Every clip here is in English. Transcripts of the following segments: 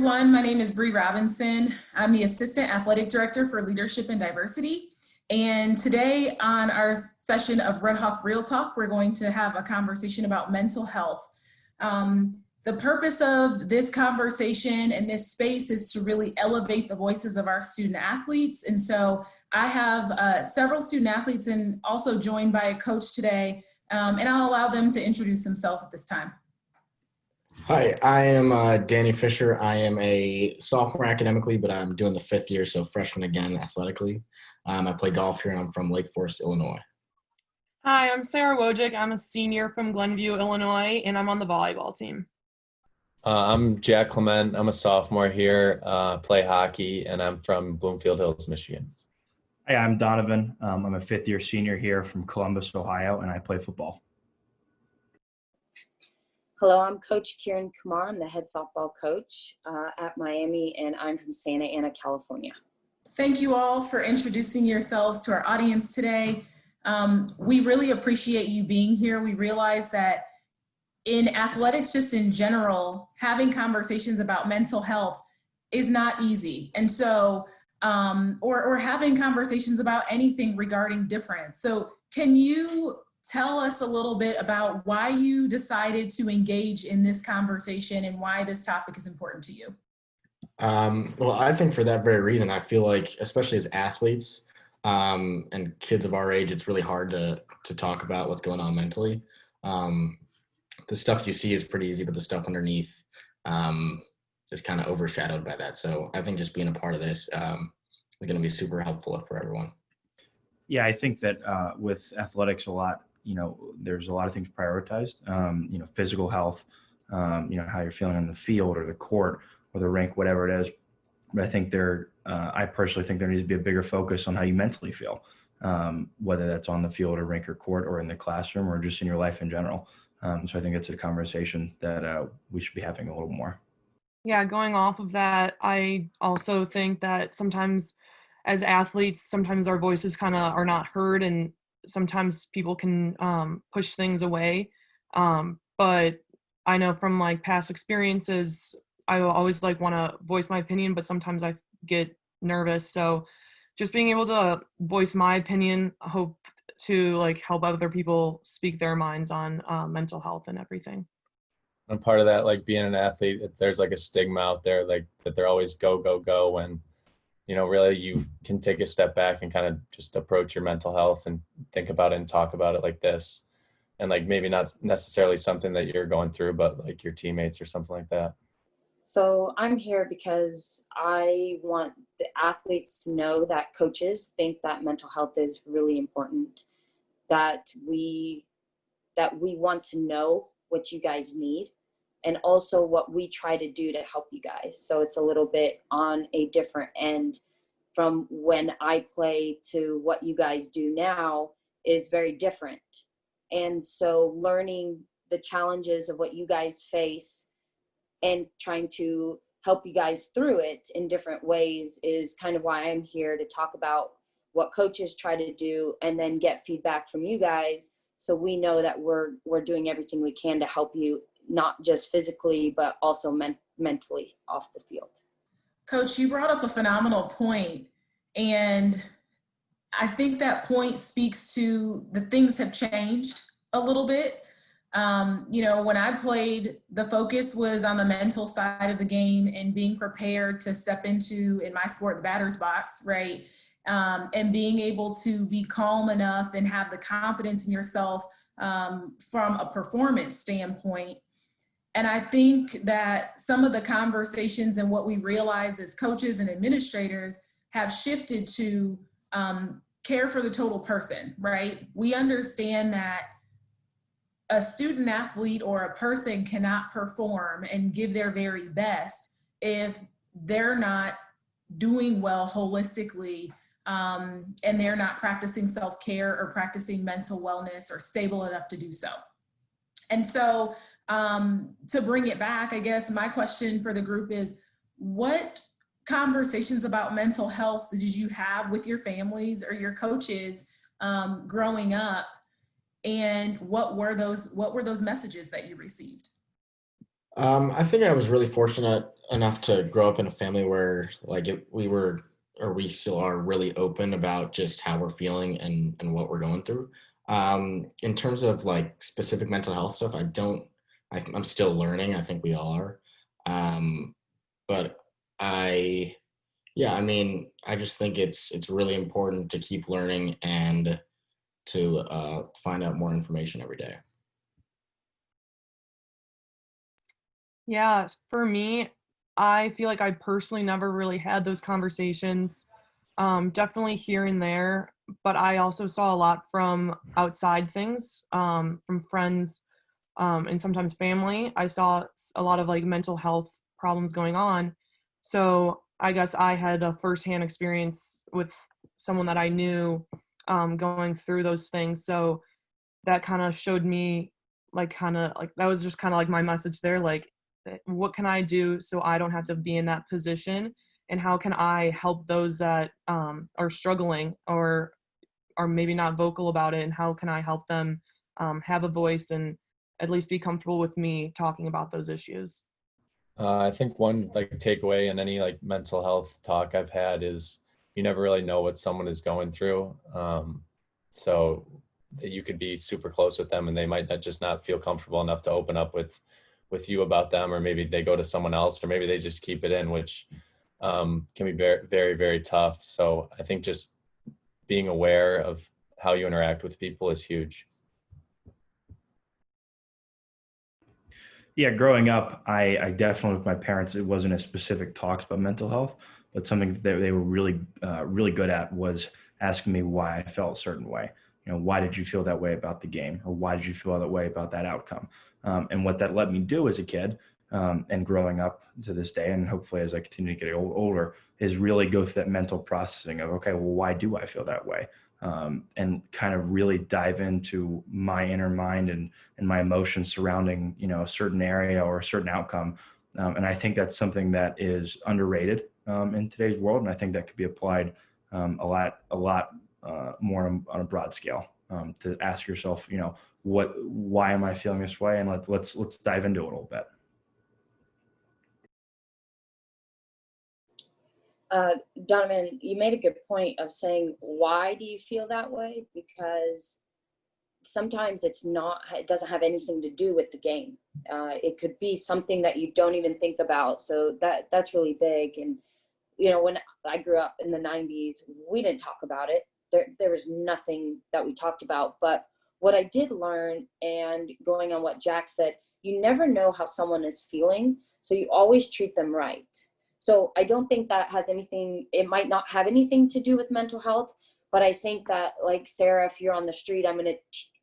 everyone. My name is Bree Robinson. I'm the Assistant Athletic Director for Leadership and Diversity. And today on our session of RedHawk Real Talk, we're going to have a conversation about mental health. The purpose of this conversation and this space is to really elevate the voices of our student athletes. And so I have several student athletes and also joined by a coach today, and I'll allow them to introduce themselves at this time. Hi, I am Danny Fisher. I am a sophomore academically, but I'm doing the 5th year, so freshman again athletically. I play golf here, and I'm from Lake Forest, Illinois. Hi, I'm Sarah Wojcik. I'm a senior from Glenview, Illinois, and I'm on the volleyball team. I'm Jack Clement. I'm a sophomore here, play hockey, and I'm from Bloomfield Hills, Michigan. Hi, I'm Donovan. I'm a 5th year senior here from Columbus, Ohio, and I play football. Hello, I'm Coach Kieran Kumar. I'm the head softball coach at Miami, and I'm from Santa Ana, California. Thank you all for introducing yourselves to our audience today. We really appreciate you being here. We realize that in athletics, just in general, having conversations about mental health is not easy. And so, or having conversations about anything regarding difference. So can you tell us a little bit about why you decided to engage in this conversation and why this topic is important to you? Well, I think for that very reason, I feel like, especially as athletes and kids of our age, it's really hard to talk about what's going on mentally. The stuff you see is pretty easy, but the stuff underneath is kind of overshadowed by that. So I think just being a part of this is going to be super helpful for everyone. Yeah, I think that with athletics there's a lot of things prioritized, physical health, how you're feeling on the field or the court or the rink, whatever it is. But I think I personally think there needs to be a bigger focus on how you mentally feel, whether that's on the field or rink or court or in the classroom or just in your life in general. So I think it's a conversation that we should be having a little more. Yeah, going off of that, I also think that sometimes as athletes, sometimes our voices kind of are not heard, and sometimes people can push things away. But I know from like past experiences, I always want to voice my opinion, but sometimes I get nervous. So just being able to voice my opinion, I hope to help other people speak their minds on mental health and everything. And part of that, being an athlete, there's a stigma out there that they're always go, go, go, when really you can take a step back and kind of just approach your mental health and think about it and talk about it like this. And maybe not necessarily something that you're going through, but your teammates or something like that. So I'm here because I want the athletes to know that coaches think that mental health is really important, that we want to know what you guys need and also what we try to do to help you guys. So it's a little bit on a different end from when I play to what you guys do now is very different. And so learning the challenges of what you guys face and trying to help you guys through it in different ways is kind of why I'm here, to talk about what coaches try to do and then get feedback from you guys, so we know that we're doing everything we can to help you, not just physically, but also mentally off the field. Coach, you brought up a phenomenal point, and I think that point speaks to the things have changed a little bit. When I played, the focus was on the mental side of the game and being prepared to step into, in my sport, the batter's box, right? And being able to be calm enough and have the confidence in yourself from a performance standpoint. And I think that some of the conversations and what we realize as coaches and administrators have shifted to care for the total person, right? We understand that a student athlete or a person cannot perform and give their very best if they're not doing well holistically, and they're not practicing self-care or practicing mental wellness or stable enough to do so. And so to bring it back, I guess my question for the group is, what conversations about mental health did you have with your families or your coaches growing up? And what were those messages that you received? I think I was really fortunate enough to grow up in a family where like we were, or we still are, really open about just how we're feeling and what we're going through. In terms of like specific mental health stuff, I'm still learning. I think we all are. But I, yeah, I mean, I just think it's really important to keep learning and to find out more information every day. Yeah, for me, I feel like I personally never really had those conversations. Definitely here and there, but I also saw a lot from outside things, from friends, and sometimes family. I saw a lot of like mental health problems going on. So I guess I had a firsthand experience with someone that I knew, going through those things. So that kind of showed me, like, kind of like that was just kind of like my message there, like, what can I do so I don't have to be in that position, and how can I help those that are struggling or are maybe not vocal about it, and how can I help them have a voice and at least be comfortable with me talking about those issues. I think one like takeaway in any like mental health talk I've had is you never really know what someone is going through. So that you could be super close with them and they might not feel comfortable enough to open up with you about them, or maybe they go to someone else, or maybe they just keep it in, which can be very, very, very tough. So I think just being aware of how you interact with people is huge. Yeah, growing up, I definitely, with my parents, it wasn't a specific talks about mental health, but something that they were really good at was asking me why I felt a certain way. You know, why did you feel that way about the game, or why did you feel that way about that outcome? And what that let me do as a kid, and growing up to this day, and hopefully as I continue to get older, is really go through that mental processing of, okay, well, why do I feel that way? And kind of really dive into my inner mind and my emotions surrounding, you know, a certain area or a certain outcome. And I think that's something that is underrated in today's world, and I think that could be applied a lot more on a broad scale, to ask yourself, you know, why am I feeling this way, and let's dive into it a little bit. Donovan, you made a good point of saying, why do you feel that way? Because sometimes it doesn't have anything to do with the game. It could be something that you don't even think about. So that's really big. And, you know, when I grew up in the 90s, we didn't talk about it. There was nothing that we talked about. But what I did learn, and going on what Jack said, you never know how someone is feeling. So you always treat them right. So I don't think that has anything, it might not have anything to do with mental health, but I think that, like Sarah, if you're on the street, I'm going to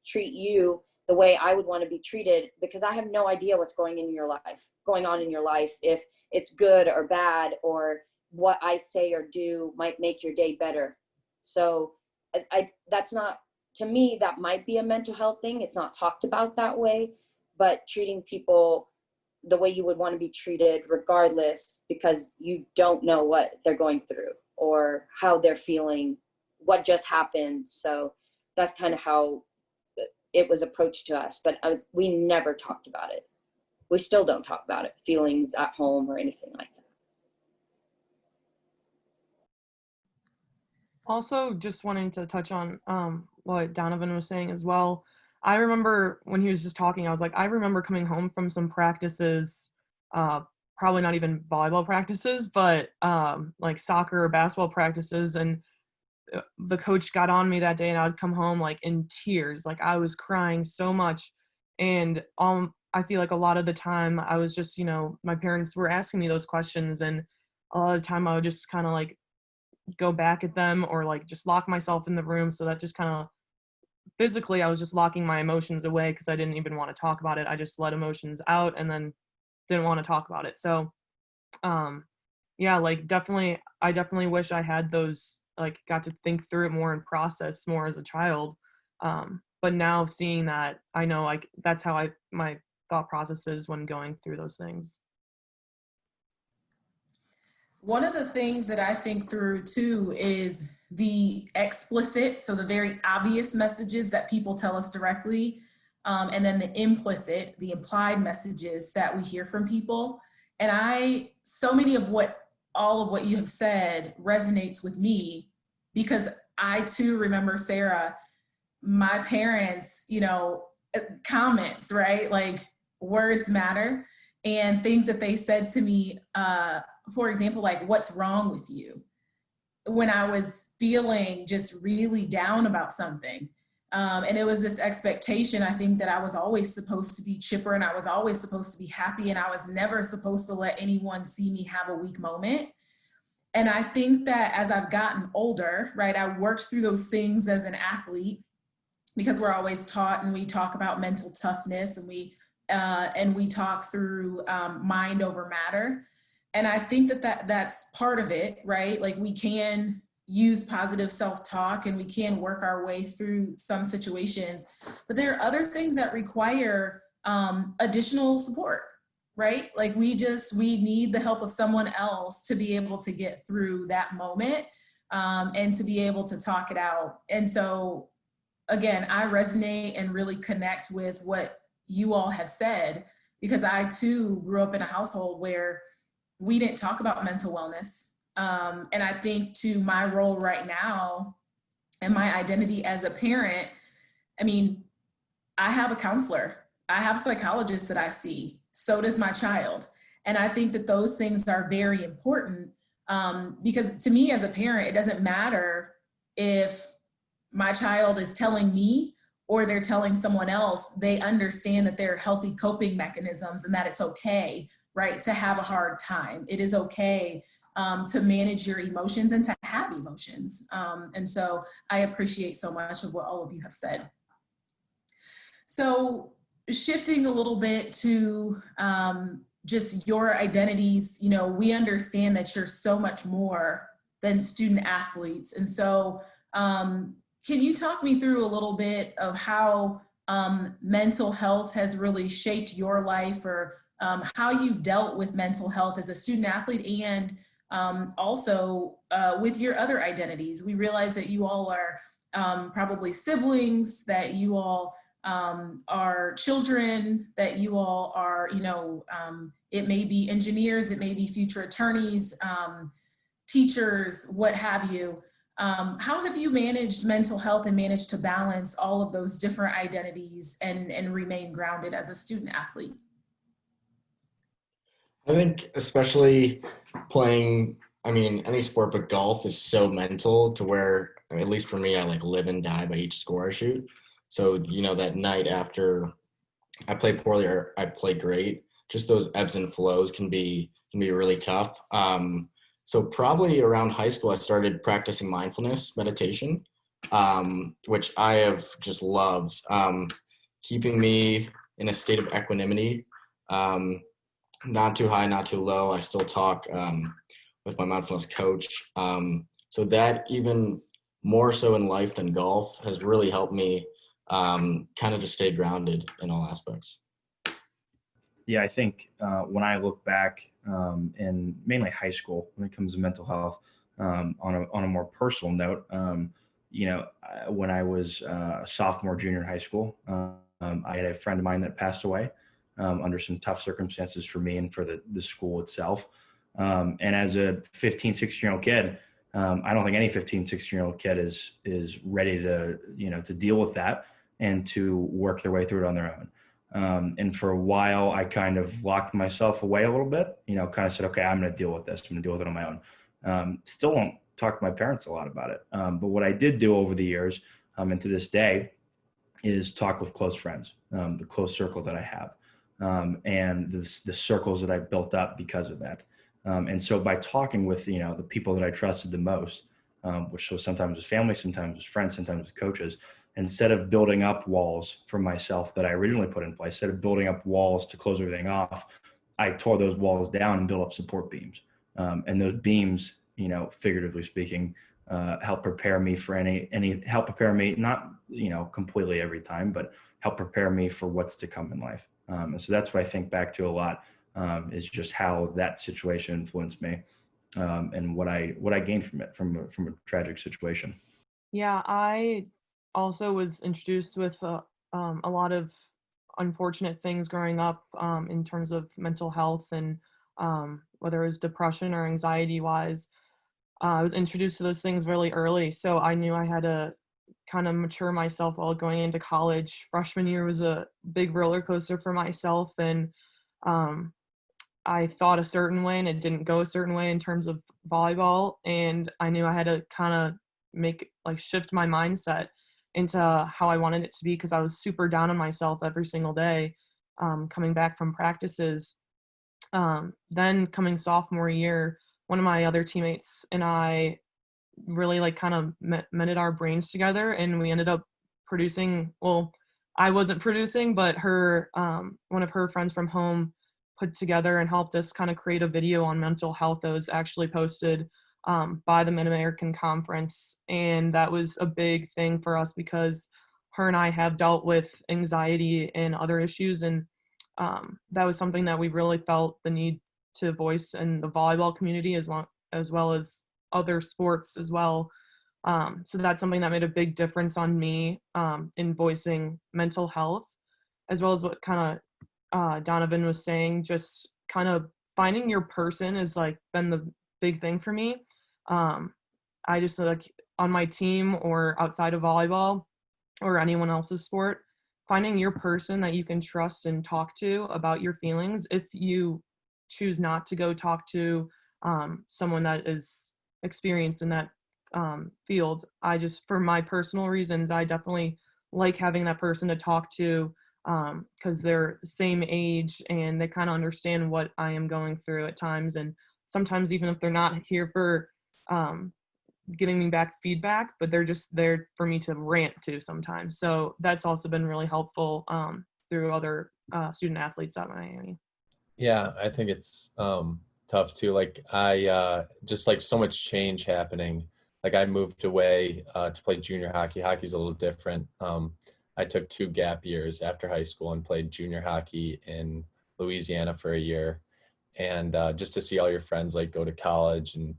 treat you the way I would want to be treated, because I have no idea what's going on in your life, if it's good or bad, or what I say or do might make your day better. So that's not, to me, that might be a mental health thing. It's not talked about that way, but treating people the way you would want to be treated regardless, because you don't know what they're going through or how they're feeling, what just happened. So that's kind of how it was approached to us, but we never talked about it. We still don't talk about it, feelings at home or anything like that. Also, just wanting to touch on what Donovan was saying as well. I remember when he was just talking, I was like, I remember coming home from some practices, probably not even volleyball practices, but like soccer or basketball practices. And the coach got on me that day, and I would come home like in tears. Like, I was crying so much. And I feel like a lot of the time I was just, you know, my parents were asking me those questions, and a lot of the time I would just kind of like go back at them, or like just lock myself in the room. So that just kind of physically, I was just locking my emotions away because I didn't even want to talk about it. I just let emotions out and then didn't want to talk about it. So yeah, like I definitely wish I had those, like, got to think through it more and process more as a child. But now seeing that, I know, like, that's how my thought process is when going through those things. One of the things that I think through too is the explicit, so the very obvious messages that people tell us directly, and then the implicit, the implied messages that we hear from people. And so many of all of what you have said resonates with me, because I too remember, Sarah, my parents, comments, right? Like, words matter, and things that they said to me, for example, like, what's wrong with you? When I was feeling just really down about something. And it was this expectation, I think, that I was always supposed to be chipper, and I was always supposed to be happy, and I was never supposed to let anyone see me have a weak moment. And I think that as I've gotten older, right, I worked through those things as an athlete, because we're always taught, and we talk about mental toughness, and we talk through mind over matter. And I think that's part of it, right? Like, we can use positive self-talk, and we can work our way through some situations, but there are other things that require additional support, right? Like, we need the help of someone else to be able to get through that moment, and to be able to talk it out. And so, again, I resonate and really connect with what you all have said, because I too grew up in a household where we didn't talk about mental wellness. And I think, to my role right now and my identity as a parent, I mean, I have a counselor, I have a psychologist that I see, so does my child. And I think that those things are very important, because to me as a parent, it doesn't matter if my child is telling me or they're telling someone else. They understand that there are healthy coping mechanisms, and that it's okay, right, to have a hard time. It is okay to manage your emotions and to have emotions. And so I appreciate so much of what all of you have said. So shifting a little bit to just your identities, we understand that you're so much more than student athletes. And so can you talk me through a little bit of how mental health has really shaped your life, or how you've dealt with mental health as a student athlete, and also with your other identities? We realize that you all are probably siblings, that you all are children, that you all are, it may be engineers, it may be future attorneys, teachers, what have you. How have you managed mental health and managed to balance all of those different identities and remain grounded as a student athlete? I think especially playing, any sport, but golf is so mental, to where, at least for me, I like live and die by each score I shoot. So, that night after I play poorly or I play great, just those ebbs and flows can be really tough. So probably around high school, I started practicing mindfulness meditation, which I have just loved, keeping me in a state of equanimity, not too high, not too low. I still talk with my mindfulness coach. So that, even more so in life than golf, has really helped me kind of just stay grounded in all aspects. Yeah, I think when I look back in mainly high school, when it comes to mental health, on a more personal note, when I was a sophomore, junior in high school, I had a friend of mine that passed away under some tough circumstances for me and for the school itself. And as a 15, 16-year-old kid, I don't think any 15, 16-year-old kid is ready to deal with that and to work their way through it on their own. And for a while, I kind of locked myself away a little bit, kind of said, okay, I'm going to deal with this. I'm going to deal with it on my own. Still don't talk to my parents a lot about it. But what I did do over the years, and to this day, is talk with close friends, the close circle that I have, and the circles that I built up because of that. And so by talking with, the people that I trusted the most, which was sometimes was family, sometimes was friends, sometimes was coaches, instead of building up walls for myself that I originally put in place, instead of building up walls to close everything off, I tore those walls down and built up support beams. And those beams, figuratively speaking, help prepare me for help prepare me, not, completely every time, but help prepare me for what's to come in life. And so that's what I think back to a lot, is just how that situation influenced me, and what I gained from it, from a tragic situation. Yeah, I also was introduced with a lot of unfortunate things growing up, in terms of mental health, and whether it was depression or anxiety wise. I was introduced to those things really early, so I knew I had to kind of mature myself while going into college. Freshman year was a big roller coaster for myself, and um, I thought a certain way and it didn't go a certain way in terms of volleyball, and I knew I had to kind of shift my mindset into how I wanted it to be, because I was super down on myself every single day coming back from practices. Then coming sophomore year, one of my other teammates and I really kind of mended our brains together, and we ended up producing, well, I wasn't producing, but her one of her friends from home put together and helped us kind of create a video on mental health that was actually posted by the Mid-American Conference. And that was a big thing for us because her and I have dealt with anxiety and other issues, and that was something that we really felt the need to voice in the volleyball community, as well as other sports as well. So that's something that made a big difference on me in voicing mental health, as well as what kind of Donovan was saying, just kind of finding your person has been the big thing for me. I just on my team or outside of volleyball or anyone else's sport, finding your person that you can trust and talk to about your feelings. If you choose not to go talk to someone that is experienced in that field, for my personal reasons, I definitely like having that person to talk to, because they're the same age and they kind of understand what I am going through at times. And sometimes even if they're not here for giving me back feedback, but they're just there for me to rant to sometimes. So that's also been really helpful through other student athletes at Miami. Yeah, I think it's tough too. I just so much change happening. I moved away to play junior hockey. Hockey's a little different. I took 2 gap years after high school and played junior hockey in Louisiana for a year. And just to see all your friends go to college, and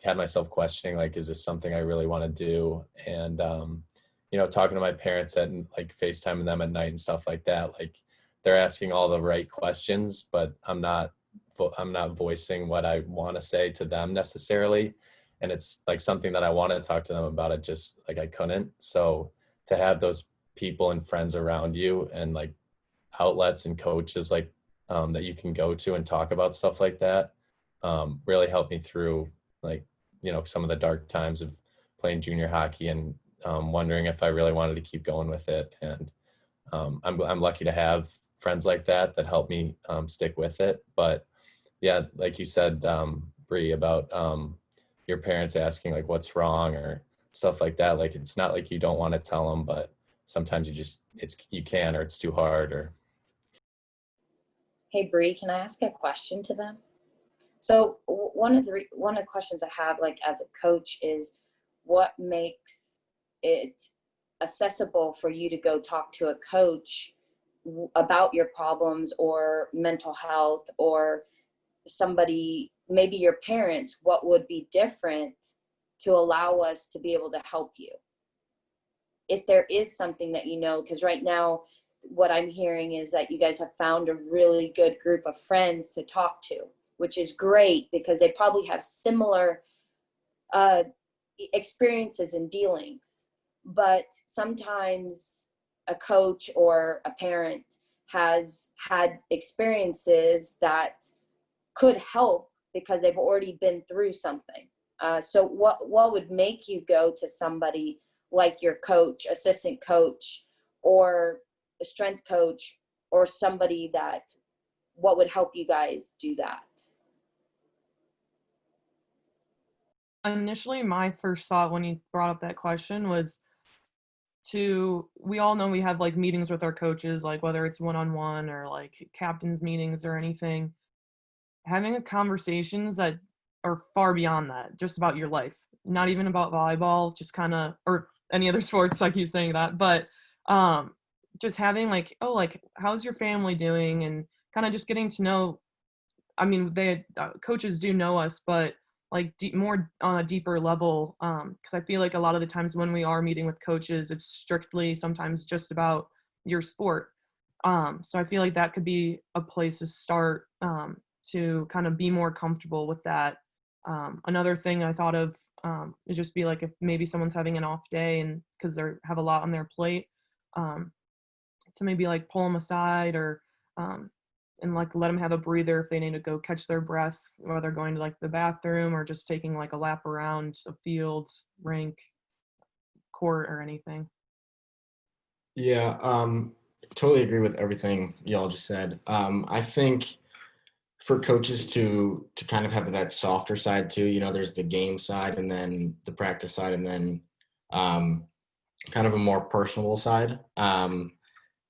had myself questioning is this something I really want to do? And talking to my parents and FaceTiming them at night and stuff like that, they're asking all the right questions, but I'm not voicing what I want to say to them necessarily. And it's something that I want to talk to them about, it just I couldn't. So to have those people and friends around you and outlets and coaches that you can go to and talk about stuff like that really helped me through some of the dark times of playing junior hockey and wondering if I really wanted to keep going with it. And I'm lucky to have friends like that help me stick with it. But yeah, like you said, Bree, about your parents asking what's wrong or stuff like that. It's not you don't want to tell them, but sometimes you can, or it's too hard. Or Hey Bree, can I ask a question to them? So one of the questions I have as a coach is, what makes it accessible for you to go talk to a coach about your problems or mental health, or somebody, maybe your parents? What would be different to allow us to be able to help you? If there is something that because right now what I'm hearing is that you guys have found a really good group of friends to talk to, which is great because they probably have similar experiences and dealings. But sometimes a coach or a parent has had experiences that could help because they've already been through something. So what would make you go to somebody like your coach, assistant coach, or a strength coach, or somebody what would help you guys do that? Initially, my first thought when you brought up that question was we all know we have meetings with our coaches, whether it's one-on-one or captains meetings or anything, having conversations that are far beyond that, just about your life, not even about volleyball, just kind of, or any other sports, you saying that, but just having how's your family doing, and kind of just getting to know, I mean, coaches do know us, but more on a deeper level, because I feel a lot of the times when we are meeting with coaches, it's strictly sometimes just about your sport. So I feel that could be a place to start, to kind of be more comfortable with that. Another thing I thought of is just be like, if maybe someone's having an off day and because they have a lot on their plate, to maybe like pull them aside or and like let them have a breather if they need to go catch their breath, whether they're going to like the bathroom or just taking like a lap around a field, rink, court, or anything. Yeah, totally agree with everything y'all just said. I think for coaches to kind of have that softer side too, there's the game side and then the practice side and then kind of a more personable side.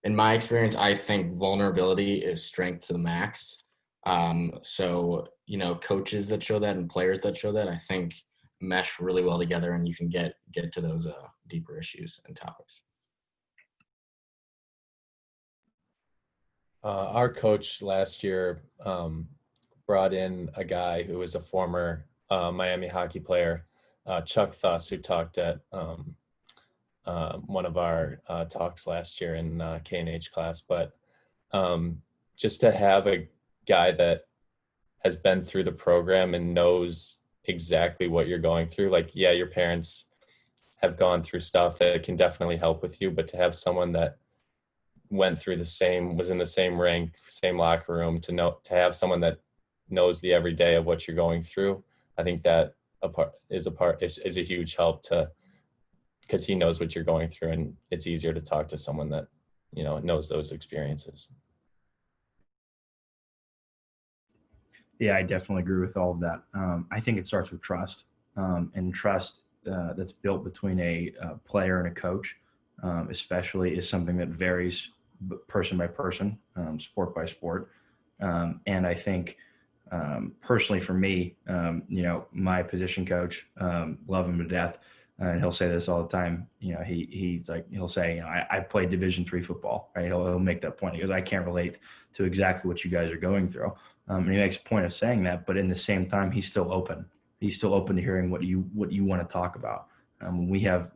In my experience, I think vulnerability is strength to the max. So, coaches that show that and players that show that, I think mesh really well together and you can get to those deeper issues and topics. Our coach last year brought in a guy who was a former Miami hockey player, Chuck Thuss, who talked at one of our talks last year in K&H class. But just to have a guy that has been through the program and knows exactly what you're going through, like, yeah, your parents have gone through stuff that can definitely help with you, but to have someone that went through was in the same rink, same locker room, to have someone that knows the everyday of what you're going through, I think that is a huge help because he knows what you're going through, and it's easier to talk to someone that knows those experiences. Yeah, I definitely agree with all of that. I think it starts with trust, and trust that's built between a player and a coach, especially, is something that varies person by person, sport by sport. And I think personally for me, my position coach, love him to death. And he'll say this all the time. He'll say, I played Division III football, right? He'll make that point. He goes, I can't relate to exactly what you guys are going through. And he makes a point of saying that, but in the same time, he's still open. He's still open to hearing what you want to talk about. We have,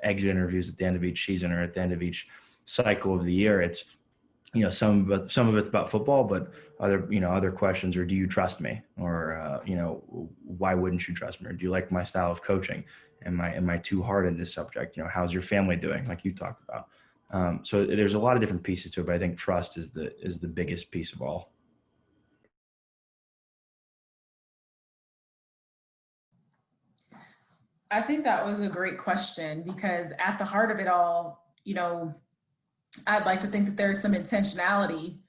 exit interviews at the end of each season or at the end of each cycle of the year. It's, some of it's about football, but other questions are, do you trust me? Or, why wouldn't you trust me? Or do you like my style of coaching? Am I too hard in this subject? How's your family doing? Like you talked about. So there's a lot of different pieces to it, but I think trust is the biggest piece of all. I think that was a great question, because at the heart of it all, I'd like to think that there's some intentionality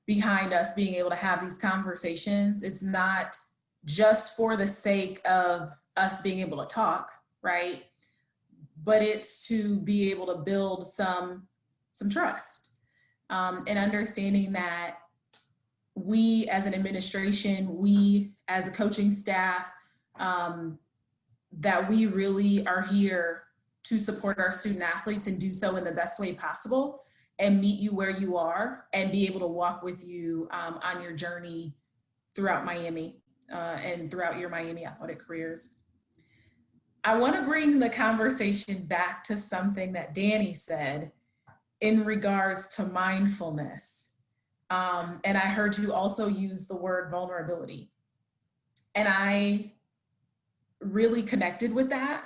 behind us being able to have these conversations. It's not just for the sake of us being able to talk, right? But it's to be able to build some trust, and understanding that we as an administration, we as a coaching staff, that we really are here to support our student athletes and do so in the best way possible, and meet you where you are and be able to walk with you on your journey throughout Miami and throughout your Miami athletic careers. I want to bring the conversation back to something that Danny said in regards to mindfulness. And I heard you also use the word vulnerability. And I really connected with that,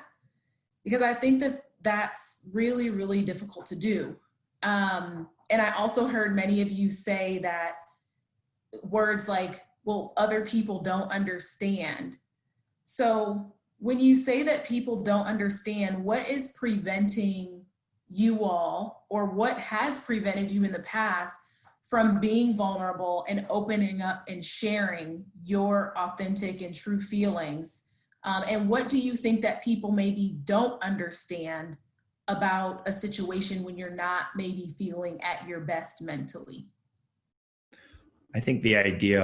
because I think that that's really, really difficult to do. And I also heard many of you say that words like, well, other people don't understand. So when you say that people don't understand, what is preventing you all, or what has prevented you in the past from being vulnerable and opening up and sharing your authentic and true feelings? And what do you think that people maybe don't understand about a situation when you're not maybe feeling at your best mentally? I think the idea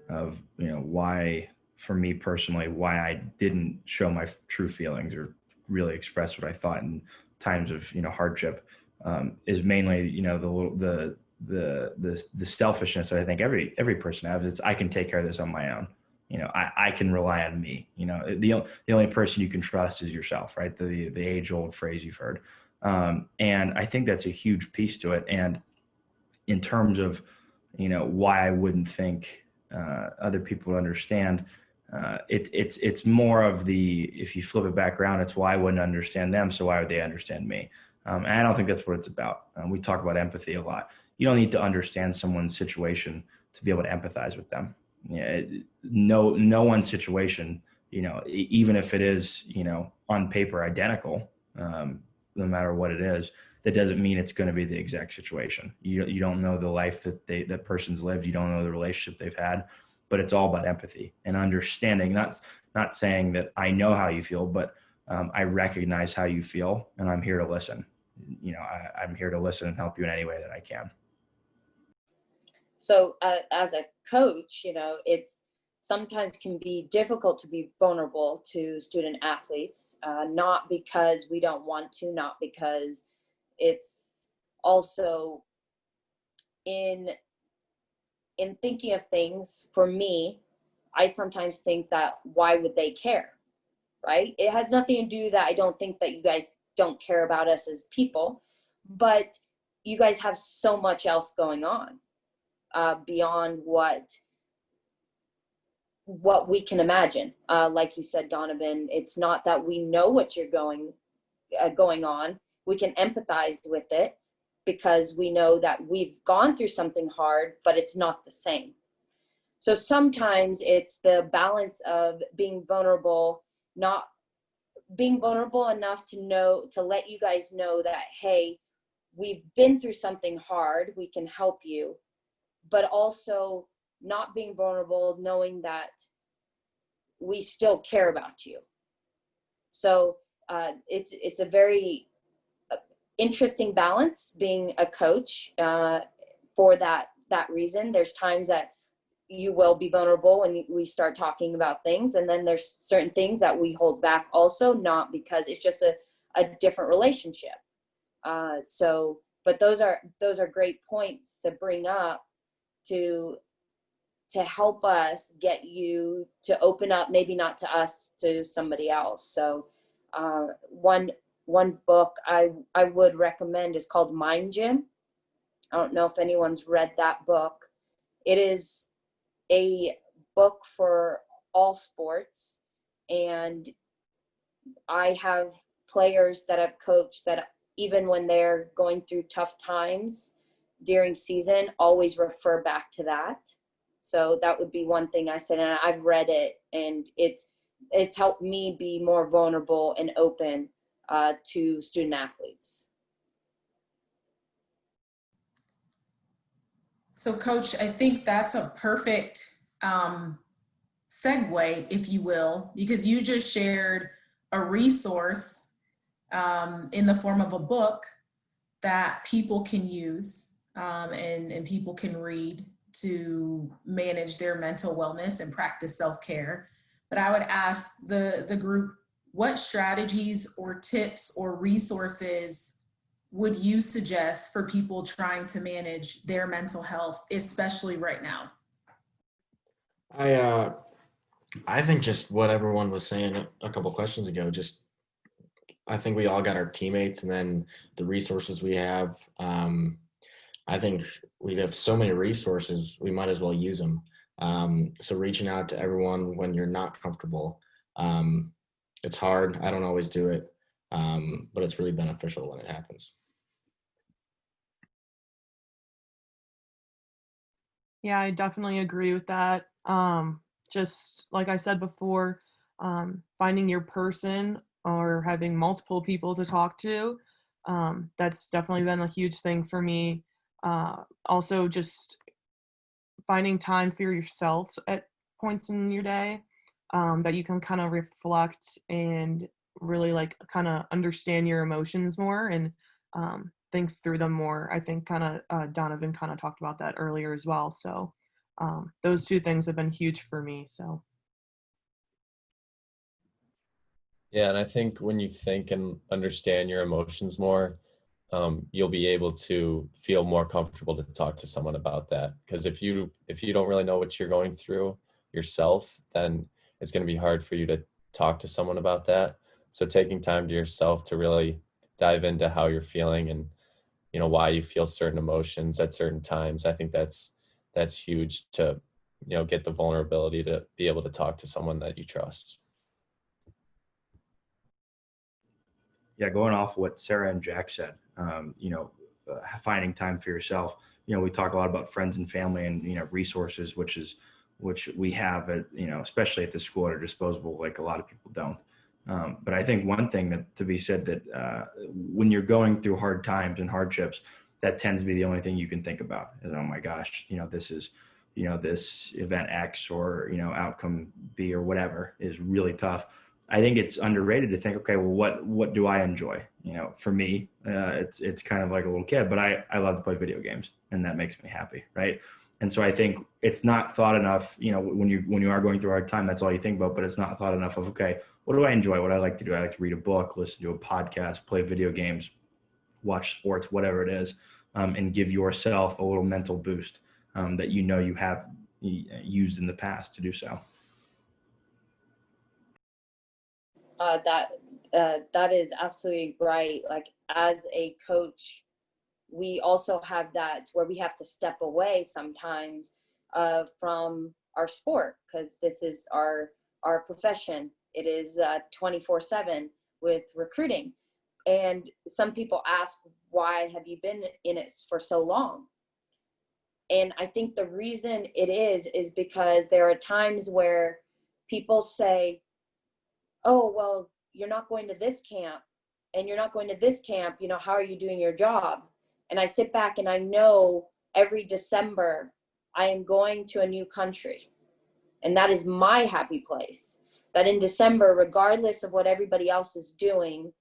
of, why, for me personally, why I didn't show my true feelings or really express what I thought in times of, hardship, is mainly, the selfishness that I think every person has. It's, I can take care of this on my own. I can rely on me. The only person you can trust is yourself, right? The age old phrase you've heard. And I think that's a huge piece to it. And in terms of, why I wouldn't think other people to understand. It's more of the, if you flip it back around, it's why I wouldn't understand them, so why would they understand me? And I don't think that's what it's about. We talk about empathy a lot. You don't need to understand someone's situation to be able to empathize with them. Yeah, no one's situation, even if it is, on paper identical, no matter what it is, that doesn't mean it's going to be the exact situation. You don't know the life that person's lived. You don't know the relationship they've had, but it's all about empathy and understanding. Not saying that I know how you feel, but I recognize how you feel, and I'm here to listen. I'm here to listen and help you in any way that I can. So as a coach, it's sometimes can be difficult to be vulnerable to student athletes, not because we don't want to, not because it's also in thinking of things. For me, I sometimes think that why would they care, right? It has nothing to do that I don't think that you guys don't care about us as people, but you guys have so much else going on beyond what we can imagine. Like you said, Donovan, it's not that we know what you're going on. We can empathize with it because we know that we've gone through something hard, but it's not the same. So sometimes it's the balance of being vulnerable, not being vulnerable enough to let you guys know that, hey, we've been through something hard, we can help you, but also not being vulnerable, knowing that we still care about you. So it's a very interesting balance being a coach for that reason. There's times that you will be vulnerable when we start talking about things, and then there's certain things that we hold back also, not because it's just a different relationship. But those are great points to bring up to help us get you to open up, maybe not to us, to somebody else. So one book I would recommend is called Mind Gym. I don't know if anyone's read that book. It is a book for all sports, and I have players that I've coached that even when they're going through tough times during season, always refer back to that. So that would be one thing I said, and I've read it, and it's helped me be more vulnerable and open to student athletes. So Coach, I think that's a perfect segue, if you will, because you just shared a resource in the form of a book that people can use and people can read to manage their mental wellness and practice self-care. But I would ask the group, what strategies or tips or resources would you suggest for people trying to manage their mental health, especially right now? I think just what everyone was saying a couple questions ago, I think we all got our teammates and then the resources we have. I think we have so many resources, we might as well use them. So reaching out to everyone when you're not comfortable. It's hard. I don't always do it, but it's really beneficial when it happens. Yeah, I definitely agree with that. Just like I said before, finding your person or having multiple people to talk to, that's definitely been a huge thing for me. Also, just finding time for yourself at points in your day that you can kind of reflect and really kind of understand your emotions more and think through them more. I think Donovan kind of talked about that earlier as well. So those two things have been huge for me. So. Yeah, and I think when you think and understand your emotions more, you'll be able to feel more comfortable to talk to someone about that. Because if you don't really know what you're going through yourself, then it's going to be hard for you to talk to someone about that. So taking time to yourself to really dive into how you're feeling and why you feel certain emotions at certain times, I think that's huge to get the vulnerability to be able to talk to someone that you trust. Yeah, going off what Sarah and Jack said, finding time for yourself. We talk a lot about friends and family and, resources, which we have at, especially at the school are disposable, like a lot of people don't. But I think one thing that to be said that when you're going through hard times and hardships, that tends to be the only thing you can think about is, oh my gosh, this is, this event X or, outcome B or whatever is really tough. I think it's underrated to think, okay, well, what do I enjoy? For me, it's kind of like a little kid, but I love to play video games and that makes me happy. Right. And so I think it's not thought enough, when you are going through a hard time, that's all you think about, but it's not thought enough of, okay, what do I enjoy? What do I like to do? I like to read a book, listen to a podcast, play video games, watch sports, whatever it is, and give yourself a little mental boost that you have used in the past to do so. That is absolutely right. Like as a coach, we also have that where we have to step away sometimes from our sport because this is our profession. It is 24/7 with recruiting. And some people ask, why have you been in it for so long? And I think the reason it is because there are times where people say, oh, well, you're not going to this camp and you're not going to this camp, how are you doing your job? And I sit back and I know every December I am going to a new country. And that is my happy place. That in December, regardless of what everybody else is doing,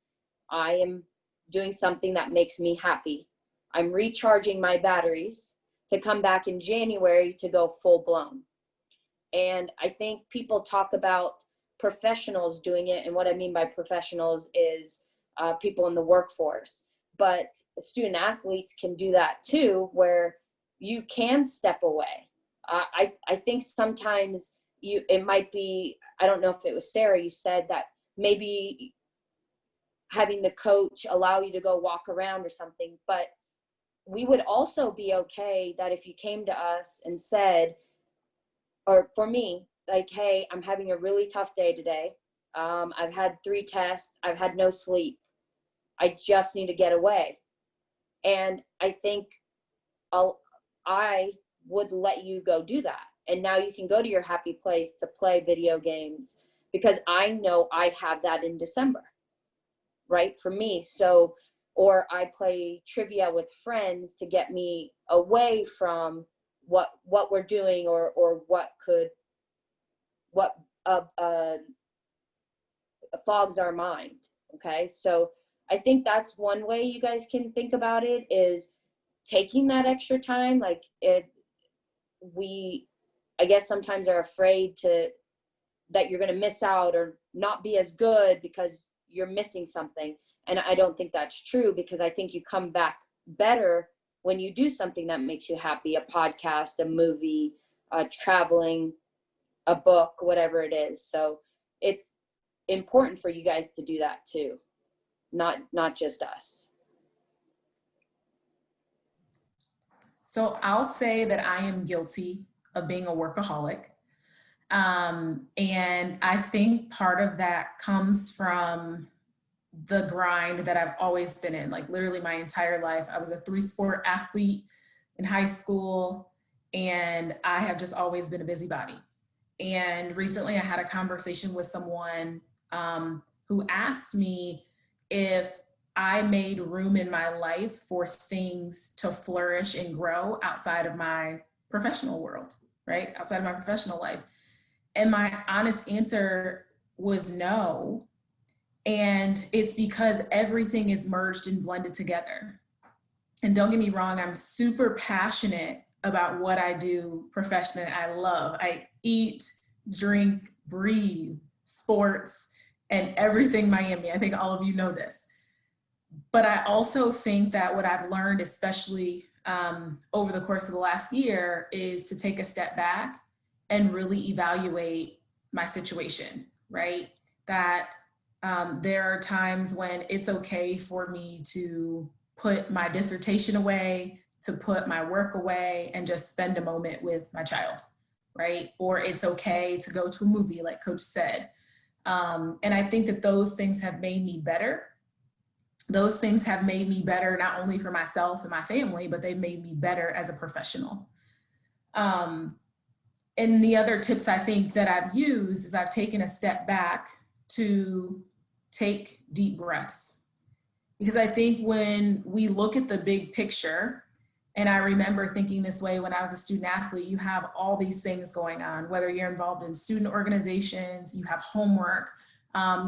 I am doing something that makes me happy. I'm recharging my batteries to come back in January to go full blown. And I think people talk about professionals doing it. And what I mean by professionals is people in the workforce. But student athletes can do that too, where you can step away. I think sometimes it might be, I don't know if it was Sarah, you said that maybe having the coach allow you to go walk around or something, but we would also be okay that if you came to us and said, or for me, like, hey, I'm having a really tough day today. I've had 3 tests. I've had no sleep. I just need to get away. And I think I would let you go do that. And now you can go to your happy place to play video games because I know I have that in December, right? For me. So, or I play trivia with friends to get me away from what we're doing or what fogs our mind. Okay. So I think that's one way you guys can think about it is taking that extra time. Like I guess sometimes are afraid that you're going to miss out or not be as good because you're missing something. And I don't think that's true because I think you come back better when you do something that makes you happy, a podcast, a movie, traveling, a book, whatever it is. So it's important for you guys to do that too. Not just us. So I'll say that I am guilty of being a workaholic. And I think part of that comes from the grind that I've always been in, like literally my entire life. I was a 3-sport athlete in high school, and I have just always been a busybody. And recently I had a conversation with someone who asked me if I made room in my life for things to flourish and grow outside of my professional world, right? Outside of my professional life. And my honest answer was no. And it's because everything is merged and blended together. And don't get me wrong, I'm super passionate about what I do professionally. I eat, drink, breathe sports and everything Miami. I think all of you know this. But I also think that what I've learned, especially over the course of the last year, is to take a step back and really evaluate my situation, right? That there are times when it's okay for me to put my dissertation away, to put my work away, and just spend a moment with my child, right? Or it's okay to go to a movie, like Coach said. And I think that those things have made me better. Those things have made me better, not only for myself and my family, but they've made me better as a professional. And the other tips I think that I've used is I've taken a step back to take deep breaths. Because I think when we look at the big picture, and I remember thinking this way when I was a student athlete, you have all these things going on, whether you're involved in student organizations, you have homework,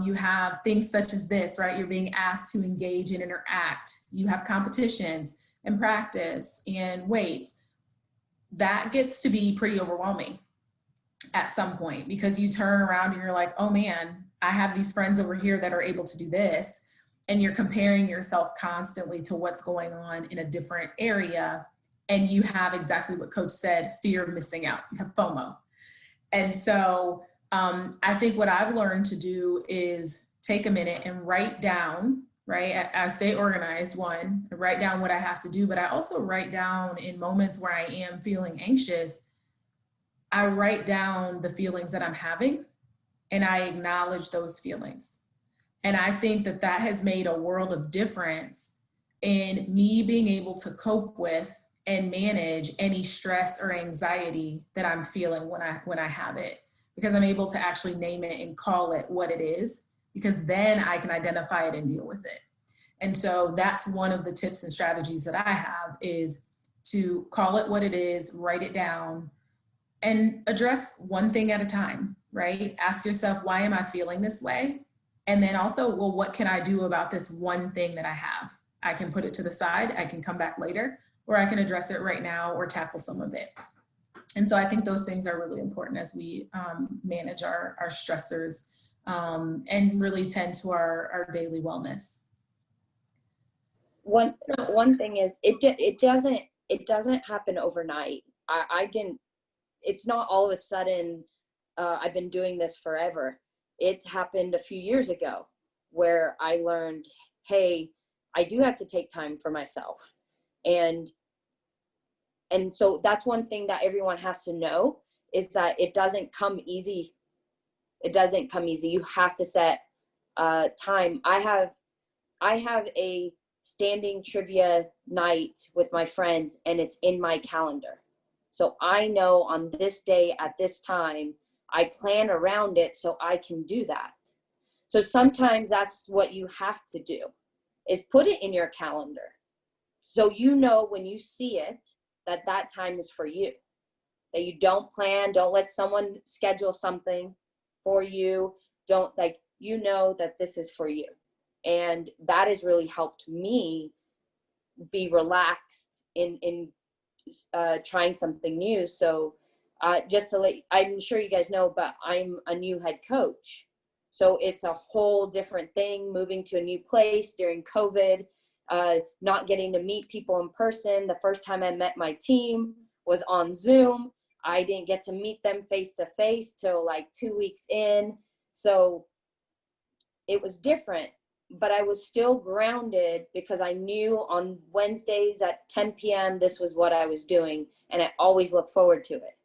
you have things such as this, right? You're being asked to engage and interact. You have competitions and practice and weights. That gets to be pretty overwhelming at some point, because you turn around and you're like, oh man, I have these friends over here that are able to do this. And you're comparing yourself constantly to what's going on in a different area. And you have exactly what Coach said, fear of missing out. You have FOMO. And so I think what I've learned to do is take a minute and write down, right? I stay organized, one, I write down what I have to do, but I also write down in moments where I am feeling anxious, I write down the feelings that I'm having and I acknowledge those feelings. And I think that that has made a world of difference in me being able to cope with and manage any stress or anxiety that I'm feeling when I have it, because I'm able to actually name it and call it what it is, because then I can identify it and deal with it. And so that's one of the tips and strategies that I have, is to call it what it is, write it down, and address one thing at a time, right? Ask yourself, why am I feeling this way? And then also, well, what can I do about this one thing that I have? I can put it to the side, I can come back later, or I can address it right now or tackle some of it. And so I think those things are really important as we manage our stressors and really tend to our daily wellness. One thing is it doesn't happen overnight. I didn't, it's not all of a sudden I've been doing this forever. It happened a few years ago where I learned, hey, I do have to take time for myself. And so that's one thing that everyone has to know, is that it doesn't come easy. It doesn't come easy. You have to set time. I have a standing trivia night with my friends, and it's in my calendar. So I know on this day at this time, I plan around it so I can do that. So sometimes that's what you have to do, is put it in your calendar. So you know when you see it, that time is for you. That you don't let someone schedule something for you. You know that this is for you. And that has really helped me be relaxed in trying something new. So just to I'm sure you guys know, but I'm a new head coach. So it's a whole different thing, moving to a new place during COVID, not getting to meet people in person. The first time I met my team was on Zoom. I didn't get to meet them face to face till like 2 weeks in. So it was different, but I was still grounded because I knew on Wednesdays at 10 p.m. this was what I was doing. And I always look forward to it,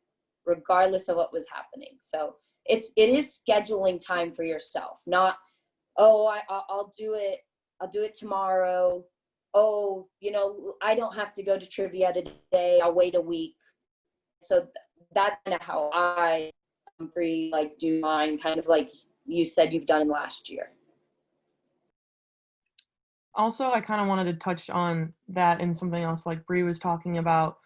regardless of what was happening. So it is scheduling time for yourself, not, oh, I'll do it tomorrow. Oh, I don't have to go to trivia today. I'll wait a week. So that's kind of how I do mine, kind of like you said you've done last year. Also, I kind of wanted to touch on that and something else like Bree was talking about.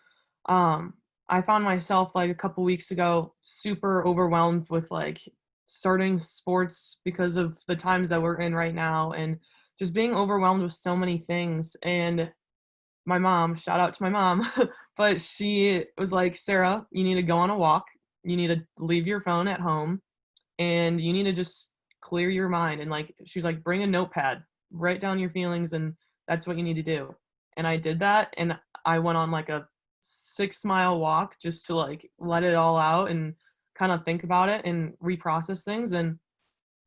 I found myself like a couple weeks ago super overwhelmed with like starting sports because of the times that we're in right now, and just being overwhelmed with so many things. And my mom, shout out to my mom, but she was like, Sarah, you need to go on a walk. You need to leave your phone at home, and you need to just clear your mind. And like, she was like, bring a notepad, write down your feelings, and that's what you need to do. And I did that, and I went on like a 6-mile walk just to like let it all out and kind of think about it and reprocess things. And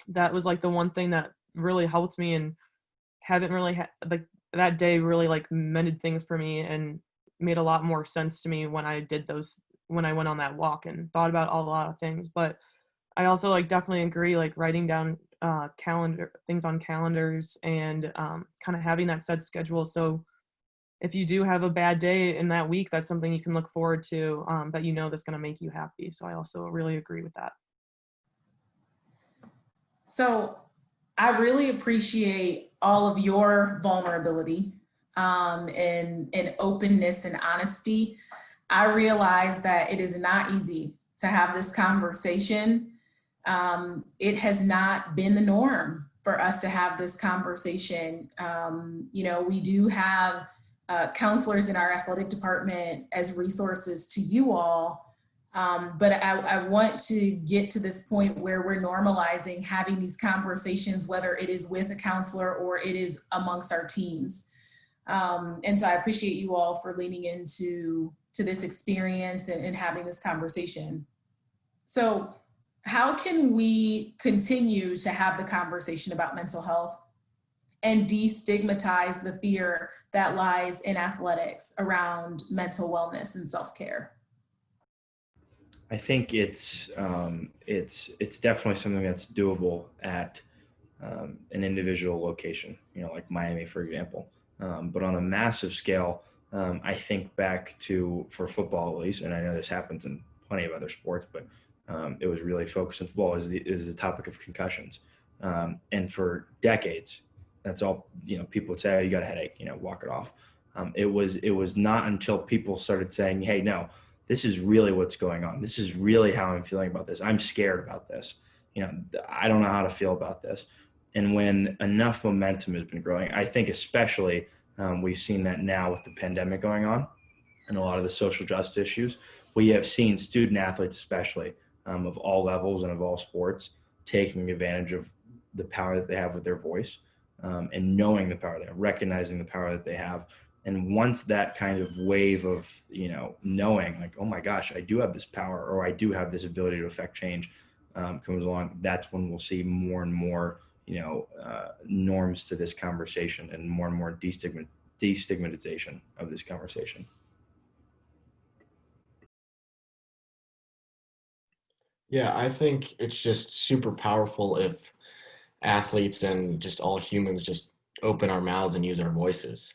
that was like the one thing that really helped me, and haven't really like that day really like mended things for me and made a lot more sense to me when I did when I went on that walk and thought about a lot of things. But I also like definitely agree, like writing down calendar things on calendars and kind of having that set schedule. So if you do have a bad day in that week, that's something you can look forward to, that you know that's going to make you happy. So I also really agree with that. So I really appreciate all of your vulnerability and openness and honesty. I realize that it is not easy to have this conversation. It has not been the norm for us to have this conversation. You know, we do have counselors in our athletic department as resources to you all. But I want to get to this point where we're normalizing having these conversations, whether it is with a counselor or it is amongst our teams. And so I appreciate you all for leaning into this experience and having this conversation. So how can we continue to have the conversation about mental health and destigmatize the fear that lies in athletics around mental wellness and self-care? I think it's definitely something that's doable at an individual location, you know, like Miami, for example. But on a massive scale, I think back to, for football at least, and I know this happens in plenty of other sports, but it was really focused on football, is the topic of concussions. And for decades, that's all, you know, people would say, oh, you got a headache, you know, walk it off. It was not until people started saying, hey, no, this is really what's going on. This is really how I'm feeling about this. I'm scared about this. You know, I don't know how to feel about this. And when enough momentum has been growing, I think especially we've seen that now with the pandemic going on and a lot of the social justice issues, we have seen student athletes, especially of all levels and of all sports, taking advantage of the power that they have with their voice, and knowing the power they have, recognizing the power that they have. And once that kind of wave of, you know, knowing like, oh my gosh, I do have this power, or I do have this ability to affect change, comes along, that's when we'll see more and more, you know, norms to this conversation and more destigmatization of this conversation. Yeah, I think it's just super powerful if athletes and just all humans just open our mouths and use our voices.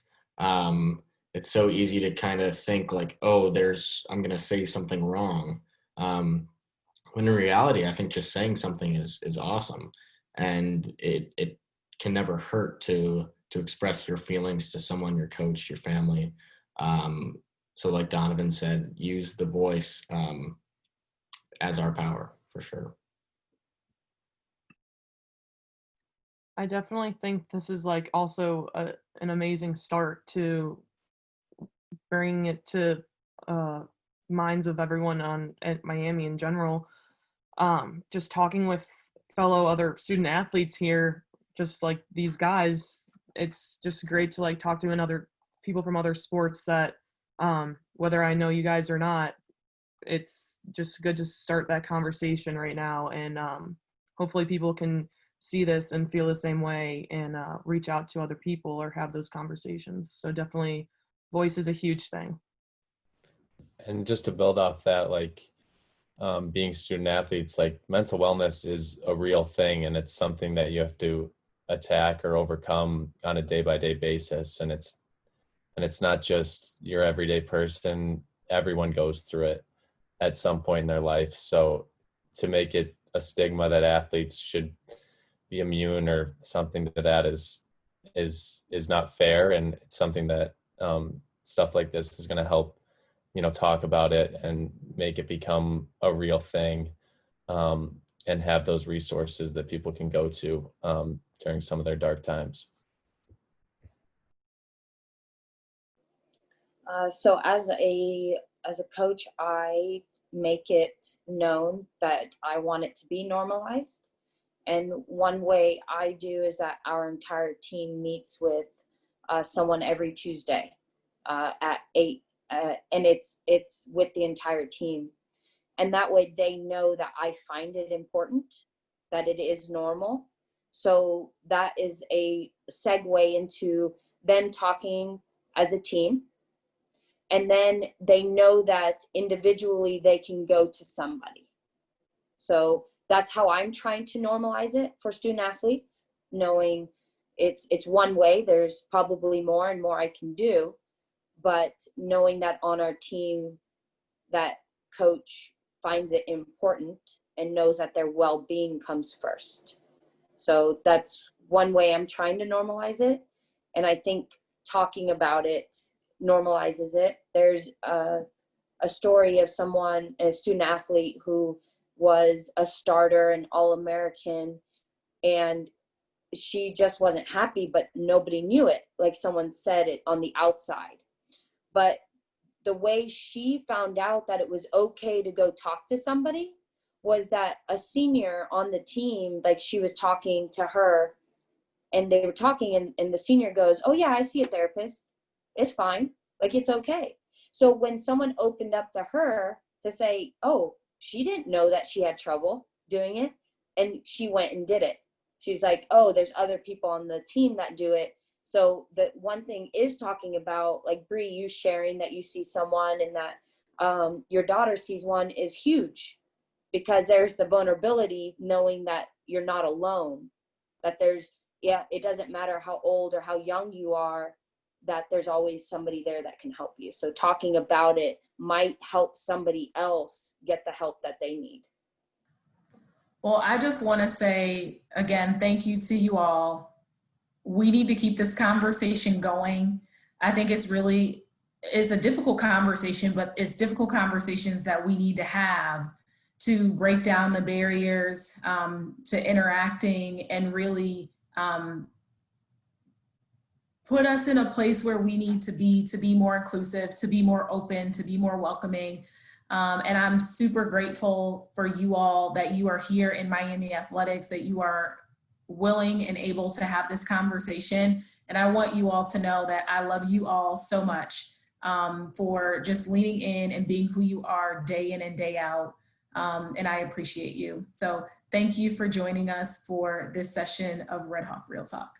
It's so easy to kind of think like, oh, I'm going to say something wrong. When in reality, I think just saying something is awesome. And it can never hurt to express your feelings to someone, your coach, your family. So like Donovan said, use the voice as our power for sure. I definitely think this is like also an amazing start to bringing it to minds of everyone at Miami in general. Just talking with fellow other student athletes here, just like these guys, it's just great to like talk to another people from other sports that whether I know you guys or not, it's just good to start that conversation right now. And hopefully people can see this and feel the same way and reach out to other people or have those conversations. So definitely voice is a huge thing. And just to build off that, like being student athletes, like mental wellness is a real thing, and it's something that you have to attack or overcome on a day-by-day basis. And it's not just your everyday person. Everyone goes through it at some point in their life. So to make it a stigma that athletes should be immune or something to that is not fair. And it's something that stuff like this is going to help, you know, talk about it and make it become a real thing, and have those resources that people can go to during some of their dark times. So as a coach, I make it known that I want it to be normalized. And one way I do is that our entire team meets with someone every Tuesday at 8, and it's with the entire team. And that way they know that I find it important, that it is normal. So that is a segue into them talking as a team. And then they know that individually they can go to somebody. So that's how I'm trying to normalize it for student athletes, knowing it's one way. There's probably more and more I can do, but knowing that on our team, that coach finds it important and knows that their well-being comes first. So that's one way I'm trying to normalize it. And I think talking about it normalizes it. There's a story of someone, a student athlete who was a starter, an All-American, and she just wasn't happy, but nobody knew it. Like someone said it on the outside. But the way she found out that it was okay to go talk to somebody was that a senior on the team, like she was talking to her and they were talking and the senior goes, "Oh yeah, I see a therapist. It's fine. Like it's okay." So when someone opened up to her to say, "Oh, she didn't know that she had trouble doing it," and she went and did it. She's like, "Oh, there's other people on the team that do it." So the one thing is talking about, like Bree, you sharing that you see someone and that your daughter sees one is huge, because there's the vulnerability, knowing that you're not alone, that there's, yeah, it doesn't matter how old or how young you are, that there's always somebody there that can help you. So talking about it might help somebody else get the help that they need. Well, I just want to say again, thank you to you all. We need to keep this conversation going. I think it's a difficult conversation, but it's difficult conversations that we need to have to break down the barriers to interacting and really put us in a place where we need to be more inclusive, to be more open, to be more welcoming. And I'm super grateful for you all that you are here in Miami Athletics, that you are willing and able to have this conversation. And I want you all to know that I love you all so much for just leaning in and being who you are day in and day out. And I appreciate you. So thank you for joining us for this session of RedHawk Real Talk.